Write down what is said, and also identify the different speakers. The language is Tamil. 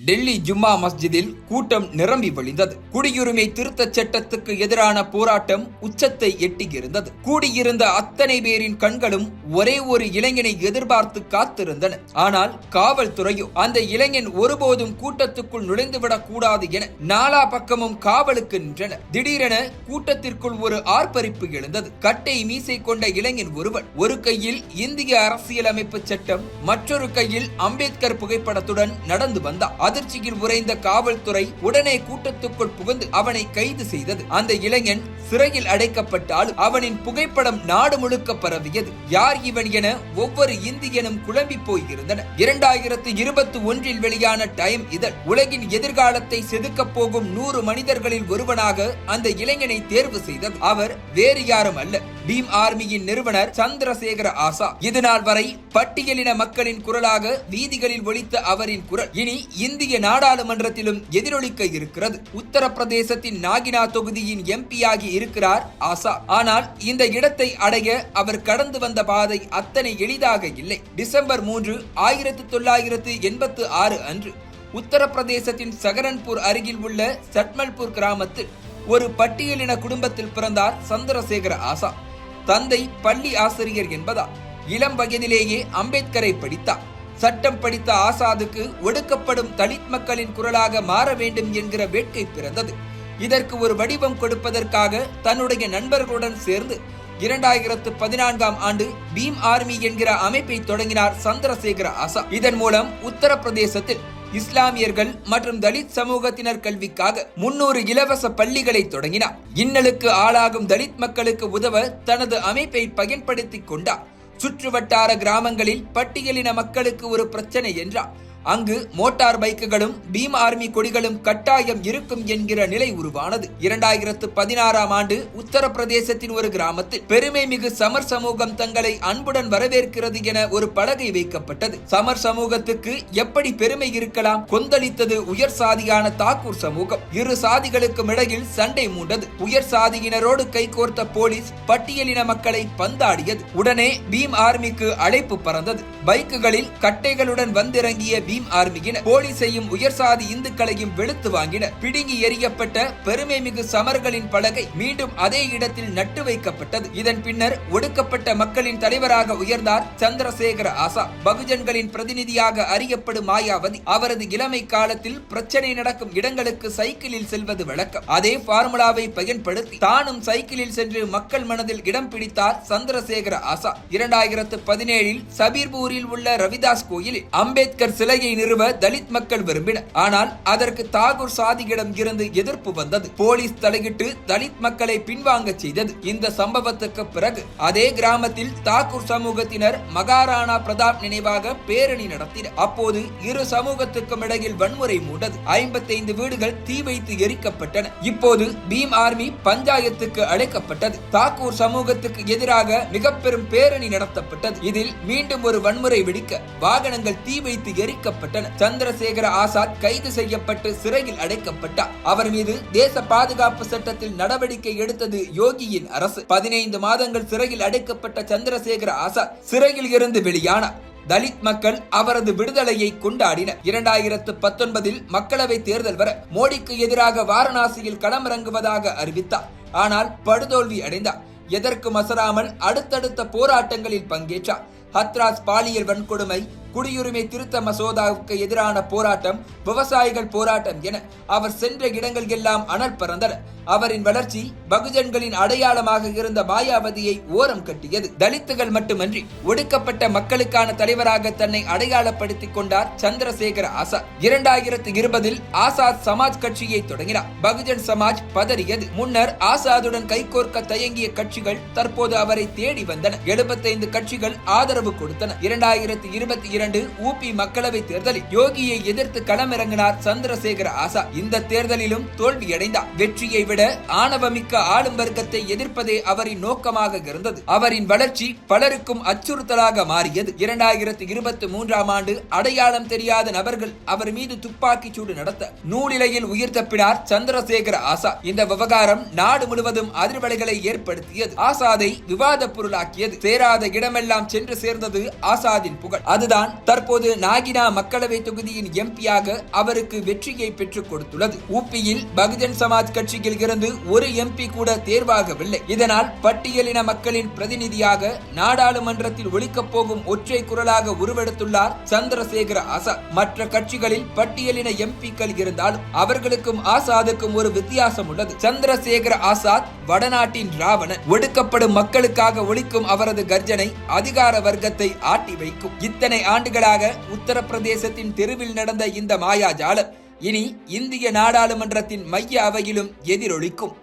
Speaker 1: டெல்லி ஜும்மா மஸ்ஜிதில் கூட்டம் நிரம்பி வழிந்தது. குடியுரிமை திருத்தச் சட்டத்துக்கு எதிரான போராட்டம் உச்சத்தை எட்டியிருந்தது. கூடியிருந்த அத்தனை பேரின் கண்களும் ஒரே ஒரு இளைஞனை எதிர்பார்த்து காத்திருந்தன. ஆனால் காவல்துறையோ அந்த இளைஞன் ஒருபோதும் கூட்டத்துக்குள் நுழைந்துவிடக் கூடாது என நாலா பக்கமும் காவலுக்கு நின்றன. திடீரென கூட்டத்திற்குள் ஒரு ஆர்ப்பரிப்பு எழுந்தது. கட்டை மீசை கொண்ட இளைஞன் ஒருவன் ஒரு கையில் இந்திய அரசியலமைப்பு சட்டம், மற்றொரு கையில் அம்பேத்கர் புகைப்படத்துடன் நடந்து வந்தான். அதிர்ச்சியில் உறைந்த காவல்துறை உடனே கூட்டத்துக்குள் புகுந்து அவனை கைது செய்தது. அந்த இளைஞன் சிறையில் அடைக்கப்பட்டாலும் அவனின் புகைப்படம் நாடு முழுக்க பரவியது. யார் இவன் என ஒவ்வொரு இந்தியனும் குழம்பி போயிருந்தன. 2021 வெளியான டைம் இதழ் உலகின் எதிர்காலத்தை செதுக்கப் போகும் 100 மனிதர்களில் ஒருவனாக அந்த இளைஞனை தேர்வு செய்தது. அவர் வேறு யாரும் அல்ல, பீம் ஆர்மியின் நிறுவனர் சந்திரசேகர ஆசாத். இதுநாள் வரை பட்டியலின மக்களின் குரலாக வீதிகளில் ஒலித்த அவரின் குரல் இனி இந்திய நாடாளுமன்றத்திலும் எதிரொலிக்க இருக்கிறது. உத்தரப்பிரதேசத்தின் நாகினா தொகுதியின் எம்பி ஆகி இருக்கிறார் ஆசாத். ஆனால் இந்த இடத்தை அடைய அவர் கடந்து வந்த பாதை அத்தனை எளிதாக இல்லை. டிசம்பர் 3, 1986 அன்று உத்தரப்பிரதேசத்தின் சகரன்பூர் அருகில் உள்ள சட்மல்பூர் கிராமத்தில் ஒரு பட்டியலின குடும்பத்தில் பிறந்தார் சந்திரசேகர ஆசாத். தந்தை பள்ளி ஆசிரியர் என்பதால் இளம் வயதிலேயே அம்பேத்கரை படித்தார். சட்டம் படித்த ஆசாதுக்கு ஒடுக்கப்படும் தலித் மக்களின் குரலாக மாற வேண்டும் என்கிற வேட்கை பிறந்தது. இதற்கு ஒரு வடிவம் கொடுப்பதற்காக தன்னுடைய நண்பர்களுடன் சேர்ந்து 2014ஆம் ஆண்டு பீம் ஆர்மி என்கிற அமைப்பை தொடங்கினார் சந்திரசேகர ஆசாத். இதன் மூலம் உத்தரப்பிரதேசத்தில் இஸ்லாமியர்கள் மற்றும் தலித் சமூகத்தினர் கல்விக்காக 300 இலவச பள்ளிகளை தொடங்கினார். இன்னலுக்கு ஆளாகும் தலித் மக்களுக்கு உதவ தனது அமைப்பை பயன்படுத்திக் கொண்டார். சுற்றுவட்டார கிராமங்களில் பட்டியலின மக்களுக்கு ஒரு பிரச்சனை என்றார். அங்கு மோட்டார் பைக்குகளும் பீம் ஆர்மி கொடிகளும் கட்டாயம் இருக்கும் என்கிற நிலை உருவானது. 2016ஆம் ஆண்டு உத்தரப்பிரதேசத்தின் ஒரு கிராமத்தில் பெருமை மிகு சமர் சமூகம் தங்களை அன்புடன் வரவேற்கிறது என ஒரு பலகை வைக்கப்பட்டது. சமர் சமூகத்துக்கு எப்படி பெருமை இருக்கலாம்? கொந்தளித்தது உயர் சாதியான தாக்கூர் சமூகம். இரு சாதிகளுக்கும் இடையில் சண்டை மூண்டது. உயர் சாதியினரோடு கைகோர்த்த போலீஸ் பட்டியலின மக்களை பந்தாடியது. உடனே பீம் ஆர்மிக்கு அழைப்பு பறந்தது. பைக்குகளில் கட்டைகளுடன் வந்திறங்கிய பீம் ஆர்மியினர் போலீசையும் உயர் சாதி இந்துக்களையும் வெளுத்து வாங்கினர். பிடுங்கி எறியப்பட்ட பெருமை மிகு சமர்களின் பலகை மீண்டும் அதே இடத்தில் நட்டு வைக்கப்பட்டது. இதன் பின்னர் ஒடுக்கப்பட்ட மக்களின் தலைவராக உயர்ந்தார் சந்திரசேகர ஆசாத். பகுஜன்களின் பிரதிநிதியாக அறியப்படும் மாயாவதி அவரது இளமை காலத்தில் பிரச்சனை நடக்கும் இடங்களுக்கு சைக்கிளில் செல்வது வழக்கம். அதே பார்முலாவை பயன்படுத்தி தானும் சைக்கிளில் சென்று மக்கள் மனதில் இடம் பிடித்தார் சந்திரசேகர ஆசாத். 2017இல் சபீர்பூரில் உள்ள ரவிதாஸ் கோயிலில் அம்பேத்கர் சிலையை நிறுவ தலித் மக்கள் விரும்பினர். ஆனால் அதற்கு தாகூர் சாதியிடம் இருந்து எதிர்ப்பு வந்தது. போலீஸ் தலையிட்டு தலித் மக்களை பின்வாங்க செய்தது. இந்த சம்பவத்துக்கு பிறகு அதே கிராமத்தில் தாக்கூர் சமூகத்தினர் மகாராணா பிரதாப் நினைவாக பேரணி நடத்தினர். அப்போது இரு சமூகத்துக்கும் இடையில் வன்முறை மூண்டது. 55 வீடுகள் தீ வைத்து எரிக்கப்பட்டன. இப்போது பீம் ஆர்மி பஞ்சாயத்துக்கு அழைக்கப்பட்டது. தாக்கூர் சமூகத்துக்கு எதிராக மிக பெரும் பேரணி நடத்தப்பட்டது. இதில் மீண்டும் ஒரு வன்முறை வெடிக்க வாகனங்கள் தீ வைத்து எரிக்கப்பட்டன. சந்திரசேகர ஆசாத் கைது செய்யப்பட்டு சிறையில் அடைக்கப்பட்டார். அவர் மீது தேச பாதுகாப்பு சட்டத்தில் நடவடிக்கை எடுத்தது யோகியின் அரசு. 15 மாதங்கள் சிறையில் அடைக்கப்பட்ட சந்திரசேகர ஆசாத் சிறையில் இருந்து வெளியானார். தலித் மக்கள் அவரது விடுதலையை கொண்டாடினர். 2019இல் மக்களவை தேர்தல் வர மோடிக்கு எதிராக வாரணாசியில் களமிறங்குவதாக அறிவித்தார். ஆனால் படுதோல்வி அடைந்தார். எதற்கும் அசராமல் அடுத்தடுத்த போராட்டங்களில் பங்கேற்றார். ஹத்ராஸ் பாலியல் வன்கொடுமை, குடியுரிமை திருத்த மசோதாவுக்கு எதிரான போராட்டம், விவசாயிகள் போராட்டம் என அவர் சென்ற இடங்கள் எல்லாம் அனல் பறந்தன. அவரின் வளர்ச்சி பகுஜன்களின் அடையாளமாக இருந்த மாயாவதியை ஓரம் கட்டியது. தலித்துகள் மட்டுமன்றி ஒடுக்கப்பட்ட மக்களுக்கான தலைவராக தன்னை அடையாளப்படுத்திக் கொண்டார் சந்திரசேகர ஆசாத். 2020இல் ஆசாத் சமாஜ் கட்சியை தொடங்கினார். பகுஜன் சமாஜ் பதறியது. முன்னர் ஆசாதுடன் கைகோர்க்க தயங்கிய கட்சிகள் தற்போது அவரை தேடி வந்தன. 75 கட்சிகள் ஆதரவு கொடுத்தன. 2022 ஊபி மக்களவை தேர்தலில் யோகியை எதிர்த்து களமிறங்கினார் சந்திரசேகர ஆசாத். இந்த தேர்தலிலும் தோல்வியடைந்தார். வெற்றியை விட விட ஆணவமிக்க ஆளும் வர்க்கத்தை எதிர்ப்பதே அவரின் நோக்கமாக இருந்தது. அவரின் வளர்ச்சி பலருக்கும் அச்சுறுத்தலாக மாறியது. 2023ஆம் ஆண்டு அடையாளம் தெரியாத நபர்கள் அவர் மீது துப்பாக்கி சூடு நடத்த நூலிலையில் உயிர் தப்பினார் சந்திரசேகர ஆசாத். இந்த விவகாரம் நாடு முழுவதும் அதிர்வலைகளை ஏற்படுத்தியது. ஆசாதை விவாத பொருளாக்கியது. சேராத இடமெல்லாம் சென்று சேர்ந்தது ஆசாதின் புகழ். அதுதான் தற்போது நாகினா மக்களவை தொகுதியின் எம்பியாக அவருக்கு வெற்றியை பெற்றுக் கொடுத்துள்ளது. ஊபியில் பகுஜன் சமாஜ் கட்சியில் இருந்து ஒரு எம்பி கூட தேர்வாகவில்லை. இதனால் பட்டியலின மக்களின் பிரதிநிதியாக நாடாளுமன்றத்தில் ஒலிக்கப் போகும் ஒற்றை குரலாக உருவெடுத்துள்ளார் சந்திரசேகர ஆசாத். மற்ற கட்சிகளில் பட்டியலின எம்பிக்கள் இருந்தாலும் அவர்களுக்கும் ஆசாதுக்கும் ஒரு வித்தியாசம் உள்ளது. சந்திரசேகர ஆசாத் வடநாட்டின் ராவணன். ஒடுக்கப்படும் மக்களுக்காக ஒலிக்கும் அவரது கர்ஜனை அதிகார வர்க்கத்தை ஆட்டி வைக்கும். இத்தனை ஆண்டுகளாக உத்தரப்பிரதேசத்தின் தெருவில் நடந்த இந்த மாயாஜாலம் இனி இந்திய நாடாளுமன்றத்தின் மைய அவையிலும் எதிரொலிக்கும்.